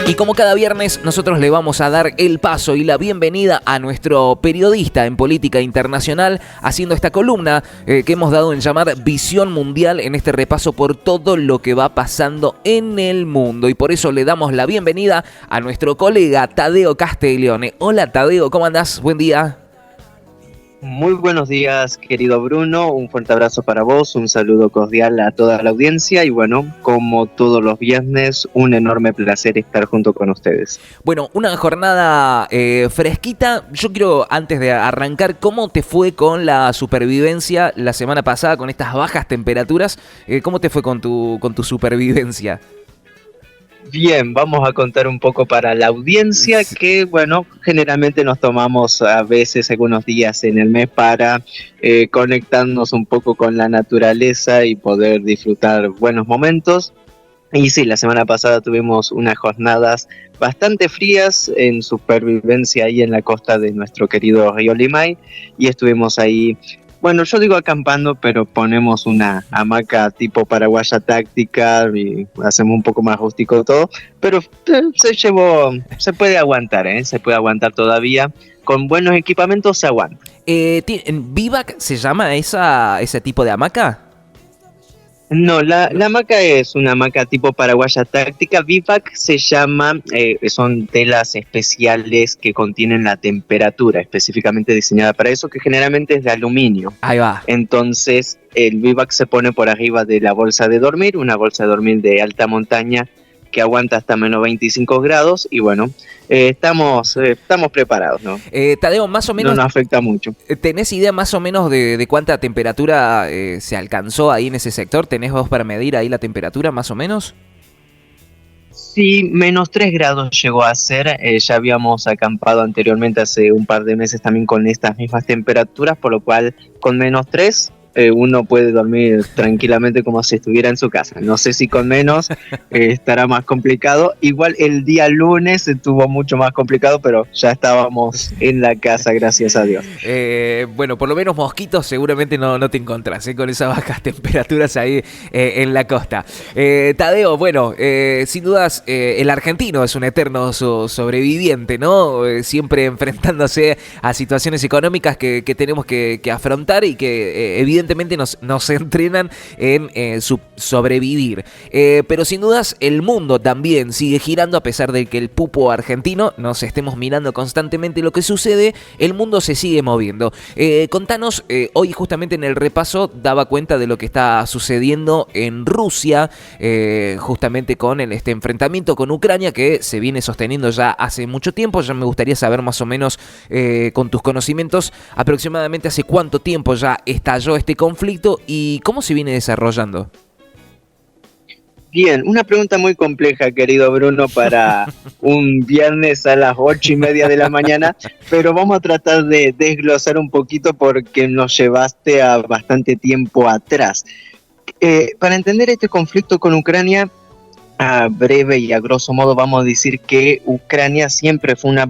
Y como cada viernes, nosotros le vamos a dar el paso y la bienvenida a nuestro periodista en política internacional, haciendo esta columna que hemos dado en llamar Visión Mundial, en este repaso por todo lo que va pasando en el mundo. Y por eso le damos la bienvenida a nuestro colega Tadeo Castiglione. Hola Tadeo, ¿cómo andás? Buen día. Muy buenos días, querido Bruno, un fuerte abrazo para vos, un saludo cordial a toda la audiencia y bueno, como todos los viernes, un enorme placer estar junto con ustedes. Bueno, una jornada fresquita. Yo quiero, antes de arrancar, ¿cómo te fue con la supervivencia la semana pasada con estas bajas temperaturas? ¿Cómo te fue con tu supervivencia? Bien, vamos a contar un poco para la audiencia que, bueno, generalmente nos tomamos a veces algunos días en el mes para conectarnos un poco con la naturaleza y poder disfrutar buenos momentos. Y sí, la semana pasada tuvimos unas jornadas bastante frías en supervivencia ahí en la costa de nuestro querido río Limay y estuvimos ahí. Bueno, yo digo acampando, pero ponemos una hamaca tipo paraguaya táctica y hacemos un poco más rústico todo, pero se puede aguantar, se puede aguantar todavía, con buenos equipamientos se aguanta. ¿Bivac se llama ese tipo de hamaca? No, la hamaca es una hamaca tipo paraguaya táctica. Bivac se llama, son telas especiales que contienen la temperatura específicamente diseñada para eso, que generalmente es de aluminio. Ahí va. Entonces, el Bivac se pone por arriba de la bolsa de dormir, una bolsa de dormir de alta montaña que aguanta hasta menos 25 grados y bueno, estamos preparados, ¿no? Tadeo, más o menos... No nos afecta mucho. ¿Tenés idea más o menos de cuánta temperatura se alcanzó ahí en ese sector? ¿Tenés vos para medir ahí la temperatura más o menos? Sí, menos 3 grados llegó a ser, ya habíamos acampado anteriormente hace un par de meses también con estas mismas temperaturas, por lo cual con menos 3 uno puede dormir tranquilamente como si estuviera en su casa. No sé si con menos estará más complicado. Igual el día lunes estuvo mucho más complicado, pero ya estábamos en la casa, gracias a Dios. Bueno, por lo menos mosquitos seguramente no te encontrás con esas bajas temperaturas ahí en la costa. Tadeo, bueno, sin dudas el argentino es un eterno sobreviviente, ¿no? Siempre enfrentándose a situaciones económicas que tenemos que afrontar y que evidentemente nos entrenan en sobrevivir. Pero sin dudas el mundo también sigue girando, a pesar de que el pupo argentino nos estemos mirando constantemente lo que sucede, el mundo se sigue moviendo. Contanos, hoy justamente en el repaso daba cuenta de lo que está sucediendo en Rusia, justamente con este enfrentamiento con Ucrania que se viene sosteniendo ya hace mucho tiempo. Ya me gustaría saber más o menos con tus conocimientos aproximadamente hace cuánto tiempo ya estalló este conflicto y cómo se viene desarrollando. Bien, una pregunta muy compleja, querido Bruno, para un viernes a las 8:30 de la mañana, pero vamos a tratar de desglosar un poquito porque nos llevaste a bastante tiempo atrás. Para entender este conflicto con Ucrania, a breve y a grosso modo vamos a decir que Ucrania siempre fue una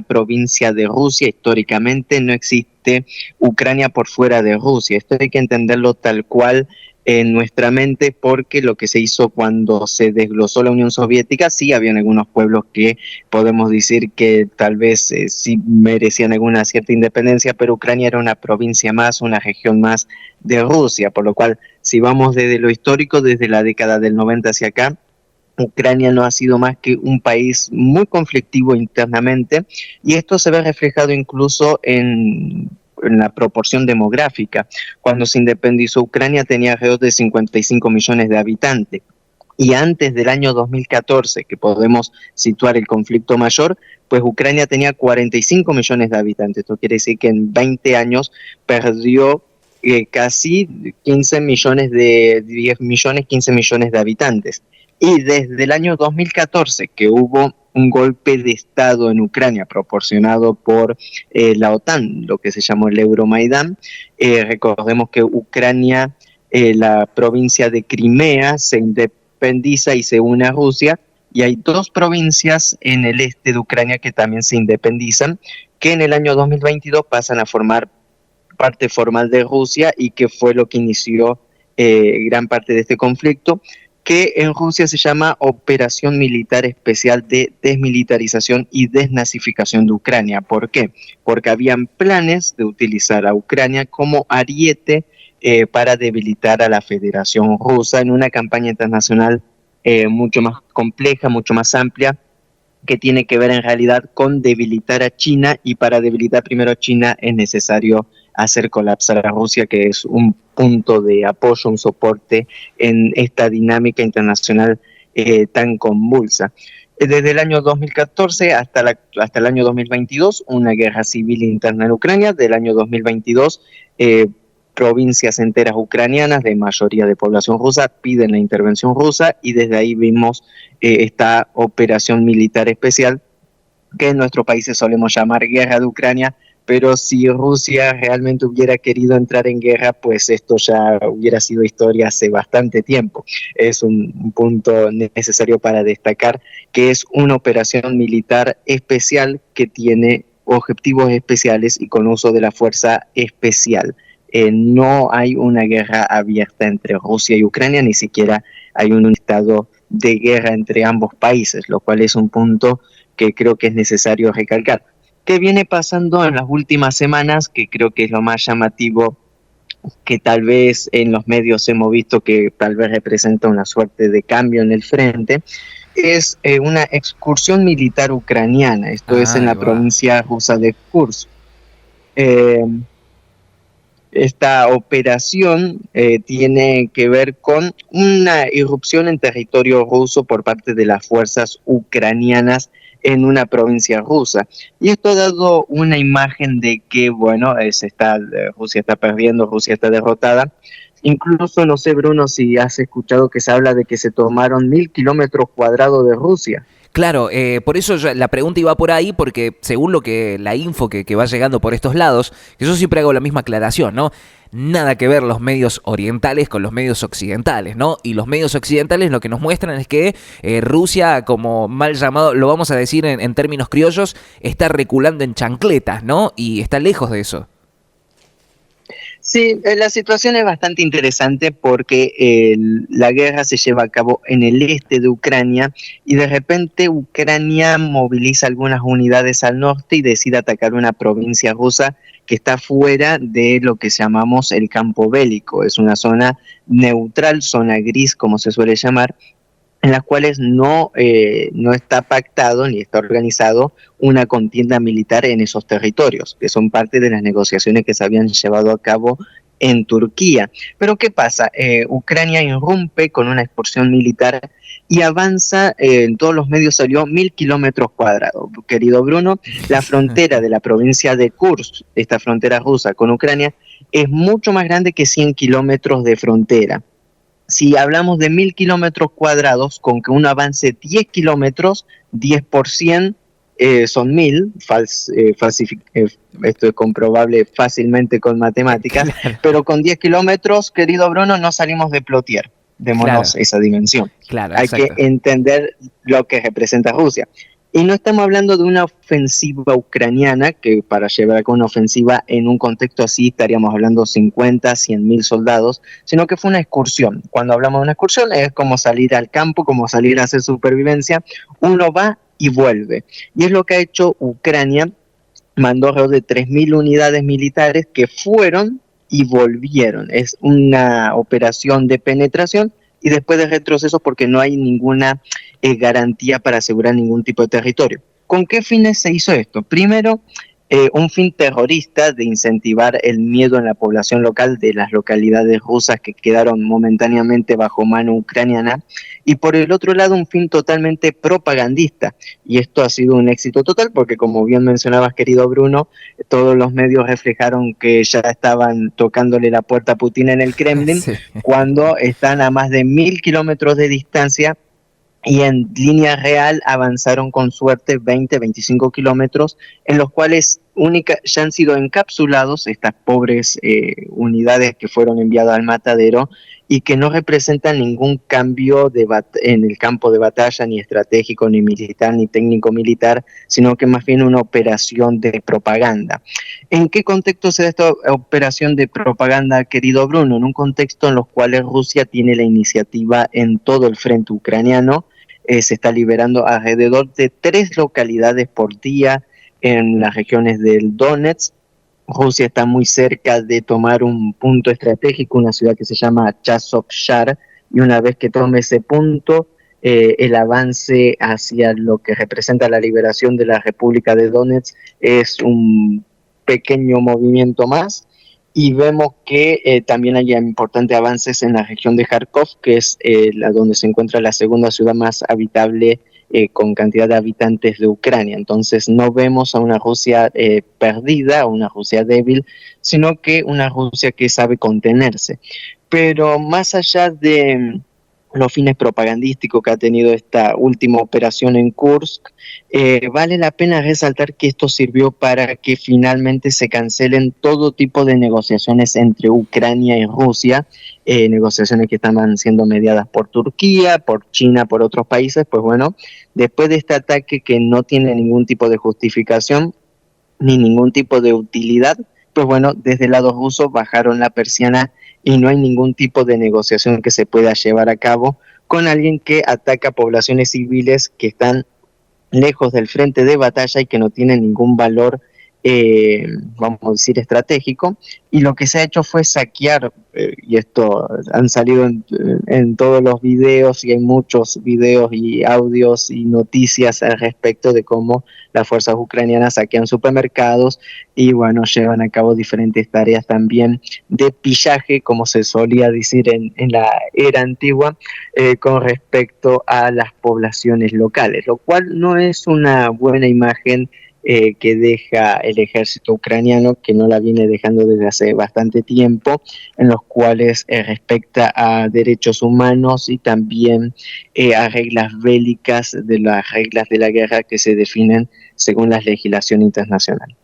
provincia de Rusia. Históricamente no existe Ucrania por fuera de Rusia. Esto hay que entenderlo tal cual en nuestra mente, porque lo que se hizo cuando se desglosó la Unión Soviética, sí habían algunos pueblos que podemos decir que tal vez sí merecían alguna cierta independencia, pero Ucrania era una provincia más, una región más de Rusia, por lo cual si vamos desde lo histórico, desde la década del 90 hacia acá, Ucrania no ha sido más que un país muy conflictivo internamente y esto se ve reflejado incluso en la proporción demográfica. Cuando se independizó Ucrania tenía alrededor de 55 millones de habitantes y antes del año 2014, que podemos situar el conflicto mayor, pues Ucrania tenía 45 millones de habitantes. Esto quiere decir que en 20 años perdió casi 15 millones de 10 millones, 15 millones de habitantes. Y desde el año 2014, que hubo un golpe de Estado en Ucrania proporcionado por la OTAN, lo que se llamó el Euromaidán, recordemos que Ucrania, la provincia de Crimea, se independiza y se une a Rusia, y hay dos provincias en el este de Ucrania que también se independizan, que en el año 2022 pasan a formar parte formal de Rusia y que fue lo que inició gran parte de este conflicto. que en Rusia se llama Operación Militar Especial de Desmilitarización y Desnazificación de Ucrania. ¿Por qué? Porque habían planes de utilizar a Ucrania como ariete para debilitar a la Federación Rusa en una campaña internacional mucho más compleja, mucho más amplia, que tiene que ver en realidad con debilitar a China, y para debilitar primero a China es necesario hacer colapsar a Rusia, que es un punto de apoyo, un soporte en esta dinámica internacional tan convulsa. Desde el año 2014 hasta el año 2022, una guerra civil interna en Ucrania. Del año 2022, provincias enteras ucranianas de mayoría de población rusa piden la intervención rusa, y desde ahí vimos esta operación militar especial que en nuestros países solemos llamar guerra de Ucrania, pero si Rusia realmente hubiera querido entrar en guerra, pues esto ya hubiera sido historia hace bastante tiempo. Es un punto necesario para destacar que es una operación militar especial que tiene objetivos especiales y con uso de la fuerza especial. No hay una guerra abierta entre Rusia y Ucrania, ni siquiera hay un estado de guerra entre ambos países, lo cual es un punto que creo que es necesario recalcar. ¿Qué viene pasando en las últimas semanas? Que creo que es lo más llamativo, que tal vez en los medios hemos visto que tal vez representa una suerte de cambio en el frente, es una excursión militar ucraniana. Esto es en la provincia rusa de Kursk. Esta operación tiene que ver con una irrupción en territorio ruso por parte de las fuerzas ucranianas en una provincia rusa. Y esto ha dado una imagen de que, bueno, Rusia está perdiendo, Rusia está derrotada. Incluso, no sé, Bruno, si has escuchado que se habla de que se tomaron 1.000 kilómetros cuadrados de Rusia. Claro, por eso la pregunta iba por ahí, porque según la info que va llegando por estos lados, que yo siempre hago la misma aclaración, ¿no? Nada que ver los medios orientales con los medios occidentales, ¿no? Y los medios occidentales lo que nos muestran es que Rusia, como mal llamado, lo vamos a decir en términos criollos, está reculando en chancletas, ¿no? Y está lejos de eso. Sí, la situación es bastante interesante porque la guerra se lleva a cabo en el este de Ucrania, y de repente Ucrania moviliza algunas unidades al norte y decide atacar una provincia rusa que está fuera de lo que llamamos el campo bélico. Es una zona neutral, zona gris, como se suele llamar, en las cuales no está pactado ni está organizado una contienda militar en esos territorios, que son parte de las negociaciones que se habían llevado a cabo en Turquía. Pero ¿qué pasa? Ucrania irrumpe con una excursión militar y avanza, en todos los medios salió 1.000 kilómetros cuadrados. Querido Bruno, la frontera de la provincia de Kursk, esta frontera rusa con Ucrania, es mucho más grande que 100 kilómetros de frontera. Si hablamos de 1.000 kilómetros cuadrados, con que uno avance 10 kilómetros, 10 por 100 son 1.000, esto es comprobable fácilmente con matemáticas, claro. Pero con 10 kilómetros, querido Bruno, no salimos de Plotier, démonos claro. Esa dimensión. Claro, hay que entender lo que representa Rusia. Y no estamos hablando de una ofensiva ucraniana, que para llevar a cabo una ofensiva en un contexto así estaríamos hablando 50, 100.000 soldados, sino que fue una excursión. Cuando hablamos de una excursión es como salir al campo, como salir a hacer supervivencia. Uno va y vuelve. Y es lo que ha hecho Ucrania. Mandó alrededor de 3.000 unidades militares que fueron y volvieron. Es una operación de penetración y después de retroceso, porque no hay ninguna garantía para asegurar ningún tipo de territorio. ¿Con qué fines se hizo esto? Primero, un fin terrorista de incentivar el miedo en la población local de las localidades rusas que quedaron momentáneamente bajo mano ucraniana, y por el otro lado un fin totalmente propagandista, y esto ha sido un éxito total porque, como bien mencionabas, querido Bruno, todos los medios reflejaron que ya estaban tocándole la puerta a Putin en el Kremlin, sí. Cuando están a más de 1.000 kilómetros de distancia. Y en línea real avanzaron con suerte 20, 25 kilómetros, en los cuales ya han sido encapsulados estas pobres unidades que fueron enviadas al matadero y que no representan ningún cambio en el campo de batalla, ni estratégico, ni militar, ni técnico militar, sino que más bien una operación de propaganda. ¿En qué contexto se da esta operación de propaganda, querido Bruno? En un contexto en el cual Rusia tiene la iniciativa en todo el frente ucraniano. Se está liberando alrededor de 3 localidades por día en las regiones del Donetsk. Rusia está muy cerca de tomar un punto estratégico, una ciudad que se llama Chasiv-Yar, y una vez que tome ese punto, el avance hacia lo que representa la liberación de la República de Donetsk es un pequeño movimiento más, y vemos que también hay importantes avances en la región de Kharkov, que es donde se encuentra la segunda ciudad más habitable con cantidad de habitantes de Ucrania. Entonces no vemos a una Rusia perdida, a una Rusia débil, sino que una Rusia que sabe contenerse. Pero más allá de los fines propagandísticos que ha tenido esta última operación en Kursk, vale la pena resaltar que esto sirvió para que finalmente se cancelen todo tipo de negociaciones entre Ucrania y Rusia, negociaciones que estaban siendo mediadas por Turquía, por China, por otros países. Pues bueno, después de este ataque que no tiene ningún tipo de justificación ni ningún tipo de utilidad, pues bueno, desde el lado ruso bajaron la persiana y no hay ningún tipo de negociación que se pueda llevar a cabo con alguien que ataca poblaciones civiles que están lejos del frente de batalla y que no tienen ningún valor, vamos a decir, estratégico. Y lo que se ha hecho fue saquear, y esto han salido en todos los videos, y hay muchos videos y audios y noticias al respecto de cómo las fuerzas ucranianas saquean supermercados y bueno, llevan a cabo diferentes tareas también de pillaje, como se solía decir en la era antigua, con respecto a las poblaciones locales, lo cual no es una buena imagen que deja el ejército ucraniano, que no la viene dejando desde hace bastante tiempo, en los cuales respecta a derechos humanos y también a reglas bélicas, de las reglas de la guerra que se definen según la legislación internacional.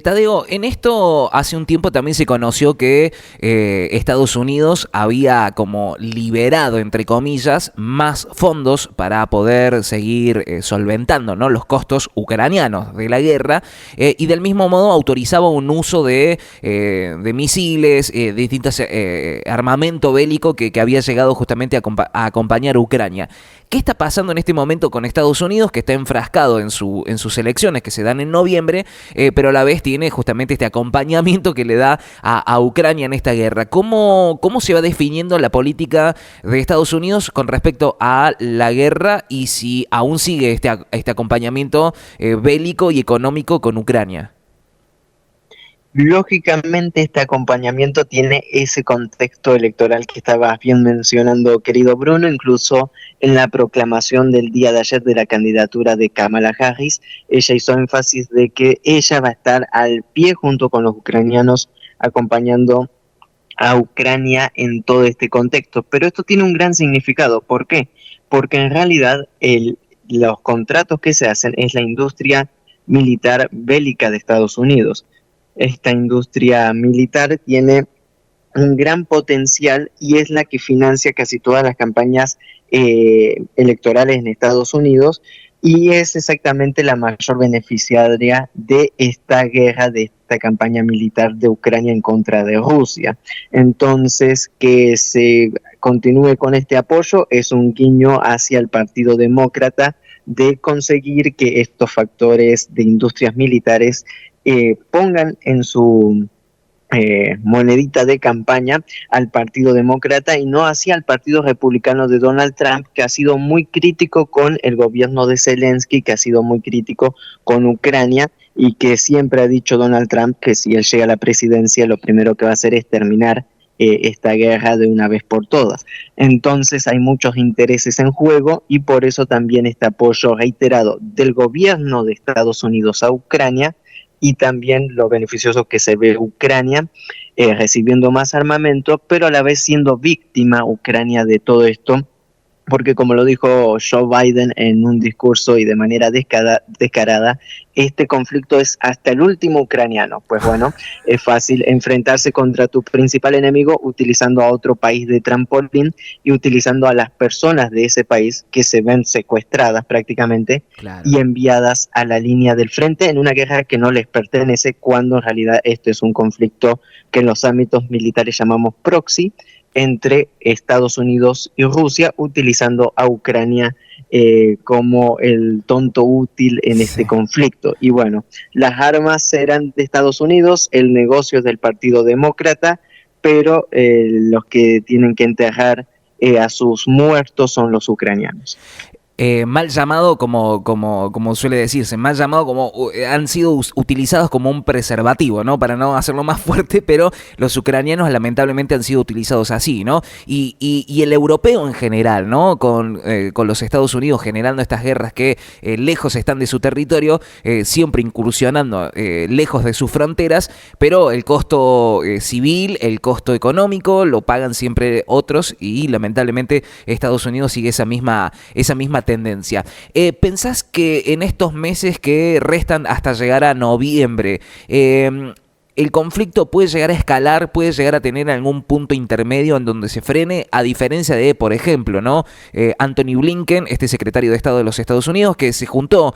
Tadeo, en esto hace un tiempo también se conoció que Estados Unidos había como liberado, entre comillas, más fondos para poder seguir solventando, ¿no?, los costos ucranianos de la guerra, y del mismo modo autorizaba un uso de misiles, de distintos armamento bélico que había llegado justamente a acompañar a Ucrania. ¿Qué está pasando en este momento con Estados Unidos, que está enfrascado en sus elecciones que se dan en noviembre, pero a la vez tiene justamente este acompañamiento que le da a Ucrania en esta guerra? ¿Cómo se va definiendo la política de Estados Unidos con respecto a la guerra y si aún sigue este acompañamiento bélico y económico con Ucrania? Lógicamente este acompañamiento tiene ese contexto electoral que estabas bien mencionando, querido Bruno. Incluso en la proclamación del día de ayer de la candidatura de Kamala Harris, ella hizo énfasis de que ella va a estar al pie junto con los ucranianos acompañando a Ucrania en todo este contexto. Pero esto tiene un gran significado. ¿Por qué? Porque en realidad los contratos que se hacen es la industria militar bélica de Estados Unidos. Esta industria militar tiene un gran potencial y es la que financia casi todas las campañas electorales en Estados Unidos, y es exactamente la mayor beneficiaria de esta guerra, de esta campaña militar de Ucrania en contra de Rusia. Entonces, que se continúe con este apoyo es un guiño hacia el Partido Demócrata de conseguir que estos factores de industrias militares pongan en su monedita de campaña al Partido Demócrata y no hacia el Partido Republicano de Donald Trump, que ha sido muy crítico con el gobierno de Zelensky, que ha sido muy crítico con Ucrania, y que siempre ha dicho Donald Trump que si él llega a la presidencia lo primero que va a hacer es terminar esta guerra de una vez por todas. Entonces hay muchos intereses en juego y por eso también este apoyo reiterado del gobierno de Estados Unidos a Ucrania, y también lo beneficioso que se ve Ucrania recibiendo más armamento, pero a la vez siendo víctima Ucrania de todo esto, porque como lo dijo Joe Biden en un discurso y de manera descarada, este conflicto es hasta el último ucraniano. Pues bueno, es fácil enfrentarse contra tu principal enemigo utilizando a otro país de trampolín y utilizando a las personas de ese país que se ven secuestradas prácticamente Claro. y enviadas a la línea del frente en una guerra que no les pertenece, cuando en realidad esto es un conflicto que en los ámbitos militares llamamos proxy, entre Estados Unidos y Rusia, utilizando a Ucrania como el tonto útil en Sí. este conflicto. Y bueno, las armas serán de Estados Unidos, el negocio es del Partido Demócrata, pero los que tienen que enterrar a sus muertos son los ucranianos. Mal llamado como suele decirse, mal llamado como han sido utilizados como un preservativo, ¿no? Para no hacerlo más fuerte, pero los ucranianos lamentablemente han sido utilizados así, ¿no? Y el europeo en general, ¿no? Con los Estados Unidos generando estas guerras que lejos están de su territorio, siempre incursionando lejos de sus fronteras, pero el costo civil, el costo económico lo pagan siempre otros, y lamentablemente Estados Unidos sigue esa misma tendencia. ¿Pensás que en estos meses que restan hasta llegar a noviembre, el conflicto puede llegar a escalar, puede llegar a tener algún punto intermedio en donde se frene, a diferencia de, por ejemplo, ¿no? Anthony Blinken, este secretario de Estado de los Estados Unidos, que se juntó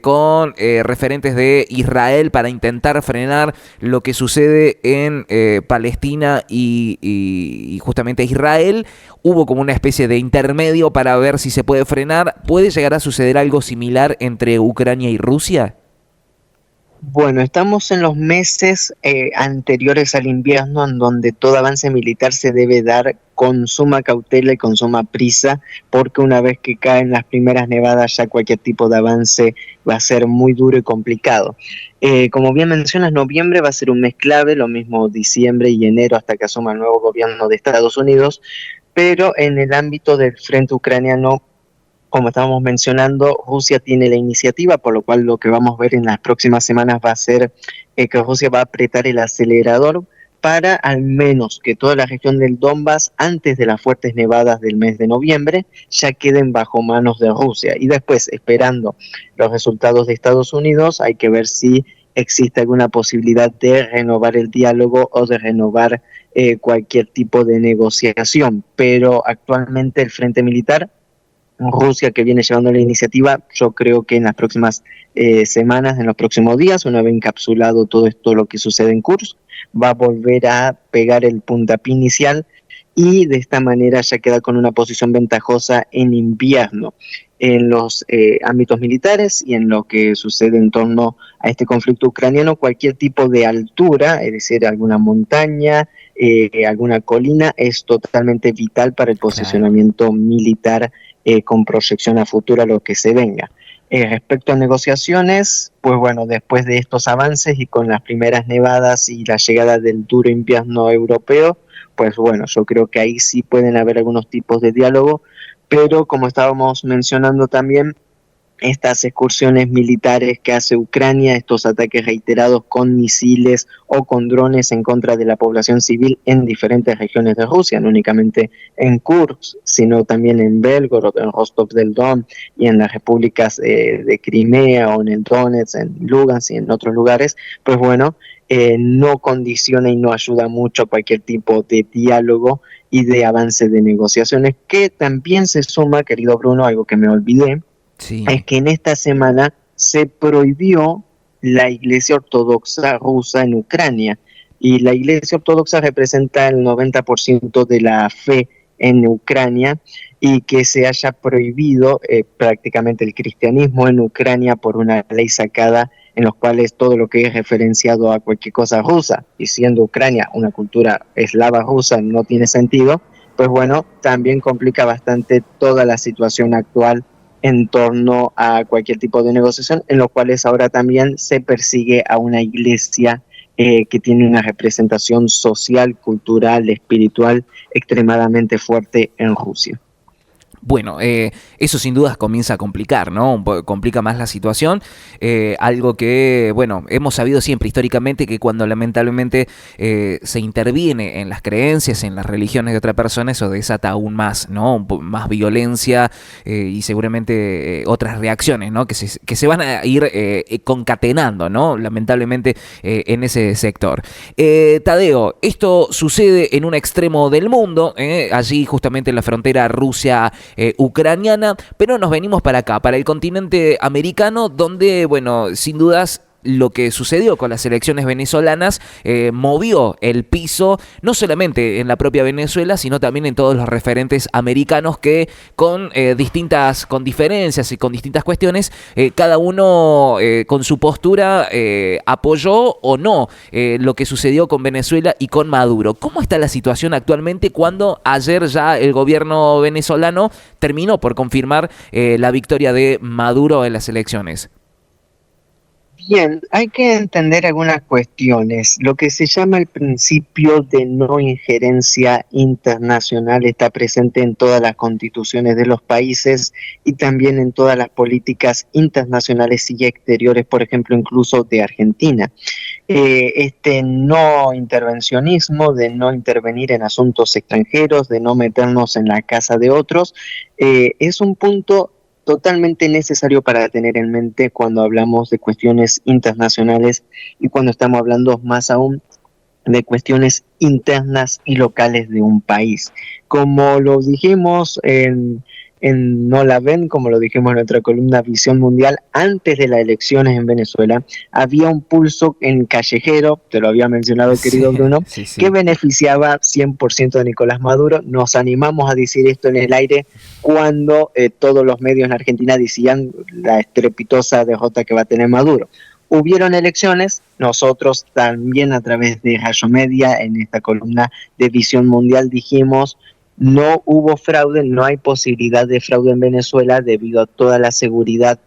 con referentes de Israel para intentar frenar lo que sucede en Palestina y justamente Israel? Hubo como una especie de intermedio para ver si se puede frenar. ¿Puede llegar a suceder algo similar entre Ucrania y Rusia? Bueno, estamos en los meses anteriores al invierno, en donde todo avance militar se debe dar con suma cautela y con suma prisa, porque una vez que caen las primeras nevadas ya cualquier tipo de avance va a ser muy duro y complicado. Como bien mencionas, noviembre va a ser un mes clave, lo mismo diciembre y enero hasta que asuma el nuevo gobierno de Estados Unidos, pero en el ámbito del frente ucraniano, como estábamos mencionando, Rusia tiene la iniciativa, por lo cual lo que vamos a ver en las próximas semanas va a ser que Rusia va a apretar el acelerador para al menos que toda la región del Donbass, antes de las fuertes nevadas del mes de noviembre, ya queden bajo manos de Rusia. Y después, esperando los resultados de Estados Unidos, hay que ver si existe alguna posibilidad de renovar el diálogo o de renovar cualquier tipo de negociación. Pero actualmente el frente militar, Rusia, que viene llevando la iniciativa, yo creo que en las próximas semanas, en los próximos días, una vez encapsulado todo esto, lo que sucede en Kursk, va a volver a pegar el puntapié inicial y de esta manera ya queda con una posición ventajosa en invierno en los ámbitos militares y en lo que sucede en torno a este conflicto ucraniano. Cualquier tipo de altura, es decir, alguna montaña, alguna colina, es totalmente vital para el posicionamiento militar con proyección a futuro a lo que se venga. Respecto a negociaciones, pues bueno, después de estos avances y con las primeras nevadas y la llegada del duro invierno europeo, pues bueno, yo creo que ahí sí pueden haber algunos tipos de diálogo, pero como estábamos mencionando también, estas excursiones militares que hace Ucrania, estos ataques reiterados con misiles o con drones en contra de la población civil en diferentes regiones de Rusia, no únicamente en Kursk, sino también en Belgorod, en Rostov del Don y en las repúblicas de Crimea o en el Donetsk, en Lugansk y en otros lugares, pues bueno, no condiciona y no ayuda mucho a cualquier tipo de diálogo y de avance de negociaciones, que también se suma, querido Bruno, algo que me olvidé, Sí. es que en esta semana se prohibió la Iglesia Ortodoxa rusa en Ucrania, y la Iglesia Ortodoxa representa el 90% de la fe en Ucrania, y que se haya prohibido prácticamente el cristianismo en Ucrania por una ley sacada en los cuales todo lo que es referenciado a cualquier cosa rusa, y siendo Ucrania una cultura eslava rusa, no tiene sentido, pues bueno, también complica bastante toda la situación actual en torno a cualquier tipo de negociación, en los cuales ahora también se persigue a una iglesia que tiene una representación social, cultural, espiritual extremadamente fuerte en Rusia. Bueno, eso sin dudas comienza a complicar, ¿no? Complica más la situación, algo que, bueno, hemos sabido siempre históricamente que cuando lamentablemente se interviene en las creencias, en las religiones de otra persona, eso desata aún más, ¿no? Más violencia y seguramente otras reacciones, ¿no? Que se van a ir concatenando, ¿no? Lamentablemente en ese sector. Tadeo, esto sucede en un extremo del mundo, allí justamente en la frontera Rusia ucraniana, pero nos venimos para acá, para el continente americano, donde, bueno, sin dudas lo que sucedió con las elecciones venezolanas movió el piso, no solamente en la propia Venezuela, sino también en todos los referentes americanos que con diferencias y con distintas cuestiones, cada uno con su postura apoyó o no lo que sucedió con Venezuela y con Maduro. ¿Cómo está la situación actualmente cuando ayer ya el gobierno venezolano terminó por confirmar la victoria de Maduro en las elecciones? Bien, hay que entender algunas cuestiones. Lo que se llama el principio de no injerencia internacional está presente en todas las constituciones de los países y también en todas las políticas internacionales y exteriores, por ejemplo, incluso de Argentina. Este no intervencionismo, de no intervenir en asuntos extranjeros, de no meternos en la casa de otros, es un punto totalmente necesario para tener en mente cuando hablamos de cuestiones internacionales y cuando estamos hablando más aún de cuestiones internas y locales de un país. Como lo dijimos en No la ven, como lo dijimos en nuestra columna Visión Mundial, antes de las elecciones en Venezuela, había un pulso en callejero, te lo había mencionado, querido Bruno, que beneficiaba 100% de Nicolás Maduro. Nos animamos a decir esto en el aire cuando todos los medios en Argentina decían la estrepitosa derrota que va a tener Maduro. Hubieron elecciones, nosotros también a través de Rayo Media, en esta columna de Visión Mundial, dijimos: no hubo fraude, no hay posibilidad de fraude en Venezuela debido a toda la seguridad,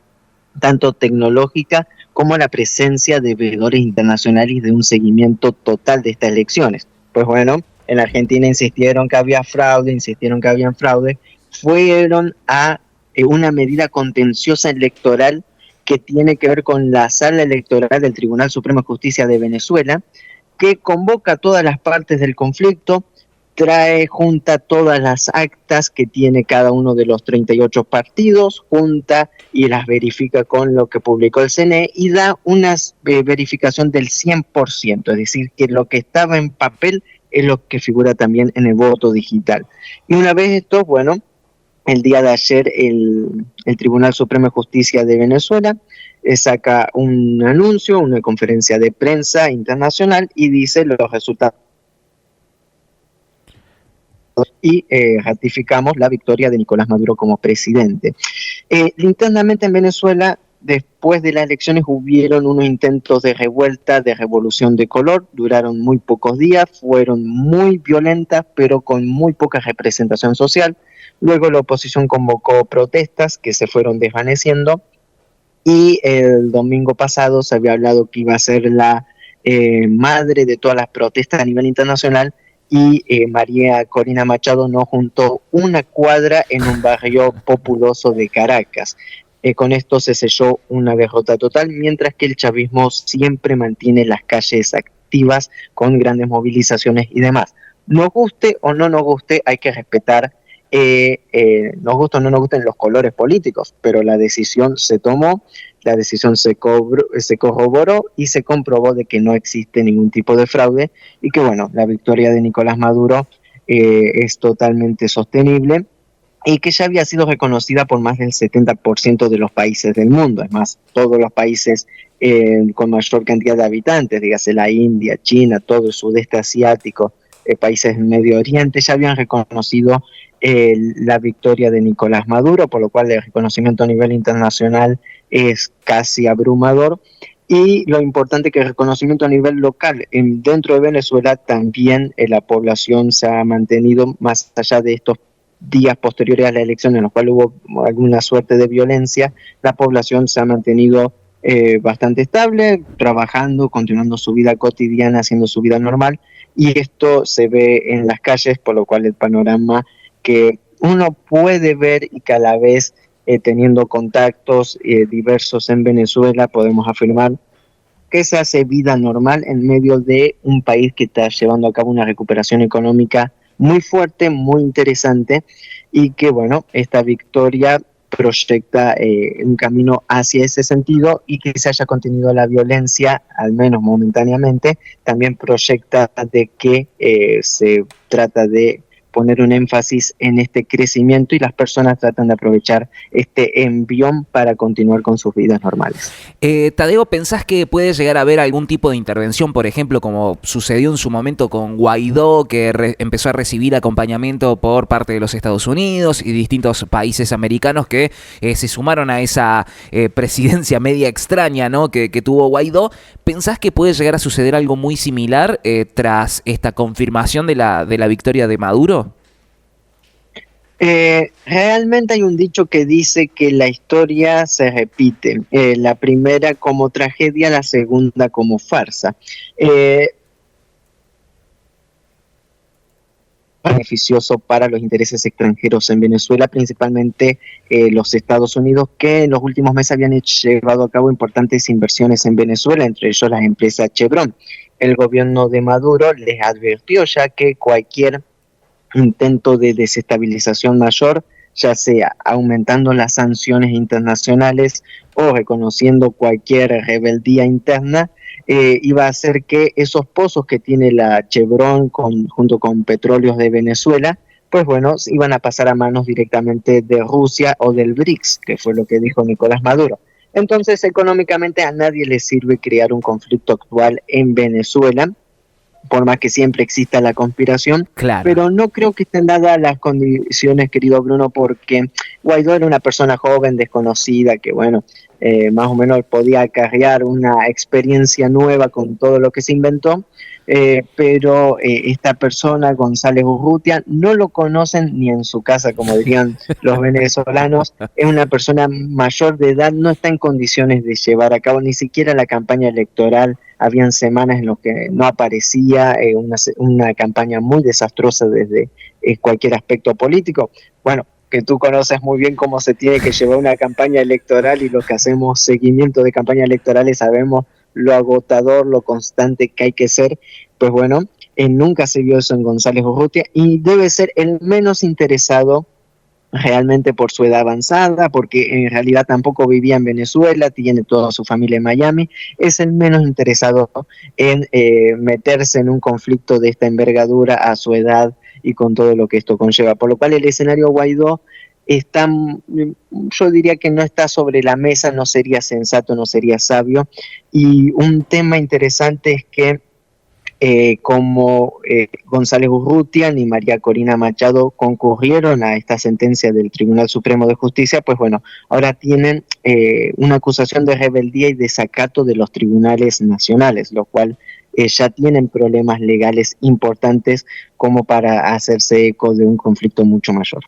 tanto tecnológica como la presencia de veedores internacionales y de un seguimiento total de estas elecciones. Pues bueno, en Argentina insistieron que había fraude, insistieron que había fraude, fueron a una medida contenciosa electoral que tiene que ver con la sala electoral del Tribunal Supremo de Justicia de Venezuela, que convoca a todas las partes del conflicto, junta todas las actas que tiene cada uno de los 38 partidos, junta y las verifica con lo que publicó el CNE y da una verificación del 100%, es decir, que lo que estaba en papel es lo que figura también en el voto digital. Y una vez esto, bueno, el día de ayer el Tribunal Supremo de Justicia de Venezuela saca un anuncio, una conferencia de prensa internacional y dice los resultados y ratificamos la victoria de Nicolás Maduro como presidente. Internamente en Venezuela, después de las elecciones hubieron unos intentos de revuelta, de revolución de color, duraron muy pocos días, fueron muy violentas, pero con muy poca representación social. Luego la oposición convocó protestas que se fueron desvaneciendo y el domingo pasado se había hablado que iba a ser la madre de todas las protestas a nivel internacional y María Corina Machado no juntó una cuadra en un barrio populoso de Caracas. Con esto se selló una derrota total, mientras que el chavismo siempre mantiene las calles activas con grandes movilizaciones y demás. Nos guste o no nos guste, hay que respetar, nos gusta o no nos gusten los colores políticos, pero la decisión se tomó, la decisión se corroboró y se comprobó de que no existe ningún tipo de fraude y que, bueno, la victoria de Nicolás Maduro es totalmente sostenible y que ya había sido reconocida por más del 70% de los países del mundo. Es más, todos los países con mayor cantidad de habitantes, dígase la India, China, todo el sudeste asiático, países del Medio Oriente, ya habían reconocido la victoria de Nicolás Maduro, por lo cual el reconocimiento a nivel internacional es casi abrumador. Y lo importante es que el reconocimiento a nivel local, dentro de Venezuela también la población se ha mantenido, más allá de estos días posteriores a la elección en los cuales hubo alguna suerte de violencia, la población se ha mantenido bastante estable, trabajando, continuando su vida cotidiana, haciendo su vida normal, y esto se ve en las calles, por lo cual el panorama que uno puede ver y que a la vez teniendo contactos diversos en Venezuela podemos afirmar que se hace vida normal en medio de un país que está llevando a cabo una recuperación económica muy fuerte, muy interesante, y que bueno, esta victoria proyecta un camino hacia ese sentido, y que se haya contenido la violencia, al menos momentáneamente, también proyecta de que se trata de poner un énfasis en este crecimiento y las personas tratan de aprovechar este envión para continuar con sus vidas normales. Tadeo, ¿pensás que puede llegar a haber algún tipo de intervención, por ejemplo, como sucedió en su momento con Guaidó, que empezó a recibir acompañamiento por parte de los Estados Unidos y distintos países americanos que se sumaron a esa presidencia media extraña, ¿no?, que tuvo Guaidó? ¿Pensás que puede llegar a suceder algo muy similar tras esta confirmación de la victoria de Maduro? Realmente hay un dicho que dice que la historia se repite, la primera como tragedia, la segunda como farsa. Beneficioso para los intereses extranjeros en Venezuela, principalmente los Estados Unidos, que en los últimos meses habían llevado a cabo importantes inversiones en Venezuela, entre ellos las empresas Chevron. El gobierno de Maduro les advirtió ya que cualquier intento de desestabilización mayor, ya sea aumentando las sanciones internacionales o reconociendo cualquier rebeldía interna, iba a hacer que esos pozos que tiene la Chevron junto con petróleos de Venezuela, pues bueno, iban a pasar a manos directamente de Rusia o del BRICS, que fue lo que dijo Nicolás Maduro. Entonces, económicamente a nadie le sirve crear un conflicto actual en Venezuela, por más que siempre exista la conspiración, Claro. pero no creo que estén dadas las condiciones, querido Bruno, porque Guaidó era una persona joven, desconocida, que bueno, más o menos podía acarrear una experiencia nueva con todo lo que se inventó, pero esta persona, González Urrutia, no lo conocen ni en su casa, como dirían los venezolanos. Es una persona mayor de edad, no está en condiciones de llevar a cabo ni siquiera la campaña electoral. Habían semanas en las que no aparecía, una campaña muy desastrosa desde cualquier aspecto político. Bueno, que tú conoces muy bien cómo se tiene que llevar una campaña electoral, y los que hacemos seguimiento de campañas electorales sabemos lo agotador, lo constante que hay que ser. Pues bueno, nunca se vio eso en González Urrutia, y debe ser el menos interesado realmente por su edad avanzada, porque en realidad tampoco vivía en Venezuela, tiene toda su familia en Miami. Es el menos interesado en meterse en un conflicto de esta envergadura a su edad y con todo lo que esto conlleva, por lo cual el escenario Guaidó está, yo diría que no está sobre la mesa, no sería sensato, no sería sabio. Y un tema interesante es que como González Urrutia ni María Corina Machado concurrieron a esta sentencia del Tribunal Supremo de Justicia, pues bueno, ahora tienen una acusación de rebeldía y desacato de los tribunales nacionales, lo cual ya tienen problemas legales importantes como para hacerse eco de un conflicto mucho mayor.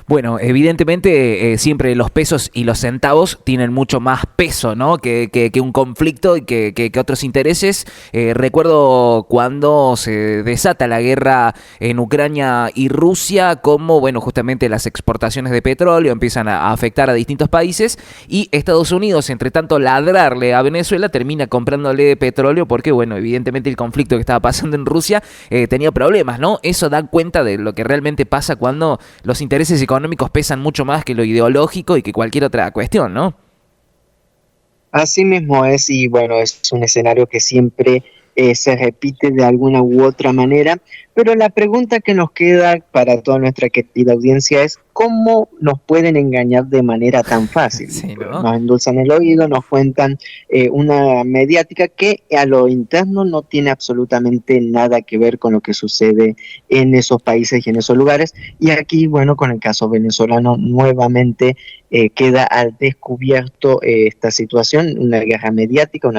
Bueno, evidentemente siempre los pesos y los centavos tienen mucho más peso, ¿no?, que un conflicto y que otros intereses. Recuerdo cuando se desata la guerra en Ucrania y Rusia, como bueno, justamente las exportaciones de petróleo empiezan a afectar a distintos países, y Estados Unidos, entre tanto ladrarle a Venezuela, termina comprándole petróleo porque, bueno, evidentemente el conflicto que estaba pasando en Rusia tenía problemas, ¿no? Eso da cuenta de lo que realmente pasa cuando los intereses económicos pesan mucho más que lo ideológico y que cualquier otra cuestión, ¿no? Así mismo es, y bueno, es un escenario que siempre se repite de alguna u otra manera, pero la pregunta que nos queda para toda nuestra querida audiencia es: ¿cómo nos pueden engañar de manera tan fácil? Sí, ¿no? Nos endulzan el oído, nos cuentan una mediática que a lo interno no tiene absolutamente nada que ver con lo que sucede en esos países y en esos lugares, y aquí, bueno, con el caso venezolano nuevamente queda al descubierto esta situación, una guerra mediática,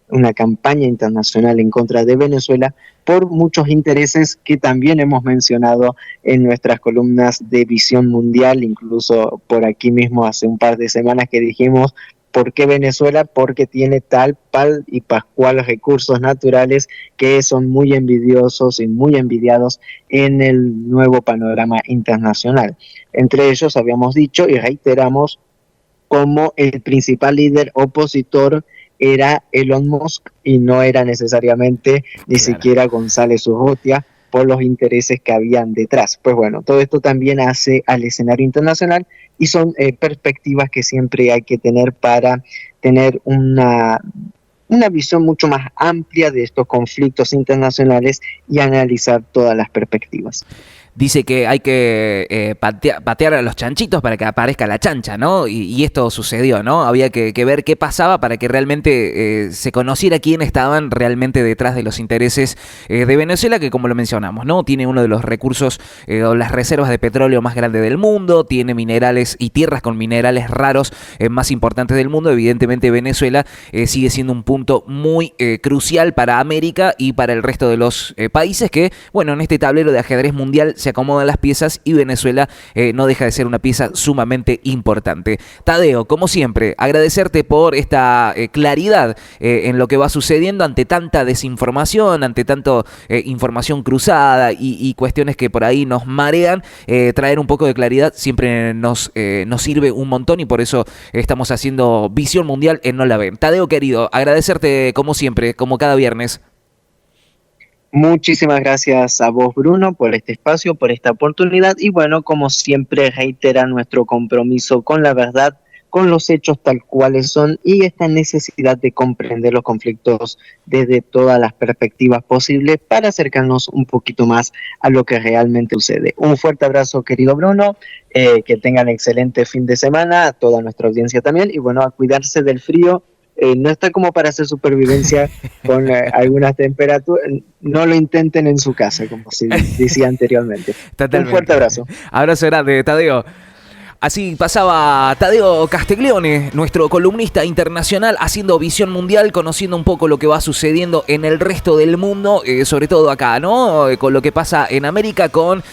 una campaña internacional en contra de Venezuela por muchos intereses que también hemos mencionado en nuestras columnas de Visión Mundial, incluso por aquí mismo hace un par de semanas que dijimos ¿Por qué Venezuela? Porque tiene tal, pal y pascual recursos naturales que son muy envidiosos y muy envidiados en el nuevo panorama internacional. Entre ellos habíamos dicho y reiteramos como el principal líder opositor era Elon Musk y no era necesariamente ni siquiera González Urrutia por los intereses que habían detrás. Pues bueno, todo esto también hace al escenario internacional y son perspectivas que siempre hay que tener para tener una visión mucho más amplia de estos conflictos internacionales y analizar todas las perspectivas. Dice que hay que patear a los chanchitos para que aparezca la chancha, ¿no? Y esto sucedió, ¿no? Había que ver qué pasaba para que realmente se conociera quién estaban realmente detrás de los intereses de Venezuela, que como lo mencionamos, ¿no? Tiene uno de los recursos o las reservas de petróleo más grandes del mundo, tiene minerales y tierras con minerales raros más importantes del mundo. Evidentemente Venezuela sigue siendo un punto muy crucial para América y para el resto de los países que, bueno, en este tablero de ajedrez mundial se acomodan las piezas y Venezuela no deja de ser una pieza sumamente importante. Tadeo, como siempre, agradecerte por esta claridad en lo que va sucediendo ante tanta desinformación, ante tanta información cruzada y cuestiones que por ahí nos marean. Traer un poco de claridad siempre nos sirve un montón y por eso estamos haciendo Visión Mundial en No La Ven. Tadeo, querido, agradecerte como siempre, como cada viernes. Muchísimas gracias a vos, Bruno, por este espacio, por esta oportunidad y bueno, como siempre reitera nuestro compromiso con la verdad, con los hechos tal cuales son y esta necesidad de comprender los conflictos desde todas las perspectivas posibles para acercarnos un poquito más a lo que realmente sucede. Un fuerte abrazo, querido Bruno, que tengan excelente fin de semana, a toda nuestra audiencia también y bueno, a cuidarse del frío. No está como para hacer supervivencia con algunas temperaturas. No lo intenten en su casa, como se decía anteriormente. Totalmente. Un fuerte abrazo. Abrazo grande, Tadeo. Así pasaba Tadeo Castiglione, nuestro columnista internacional, haciendo Visión Mundial, conociendo un poco lo que va sucediendo en el resto del mundo, sobre todo acá, ¿no? Con lo que pasa en América, con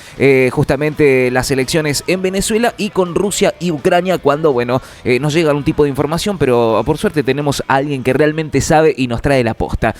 justamente las elecciones en Venezuela y con Rusia y Ucrania, cuando, bueno, nos llega un tipo de información, pero por suerte tenemos a alguien que realmente sabe y nos trae la posta.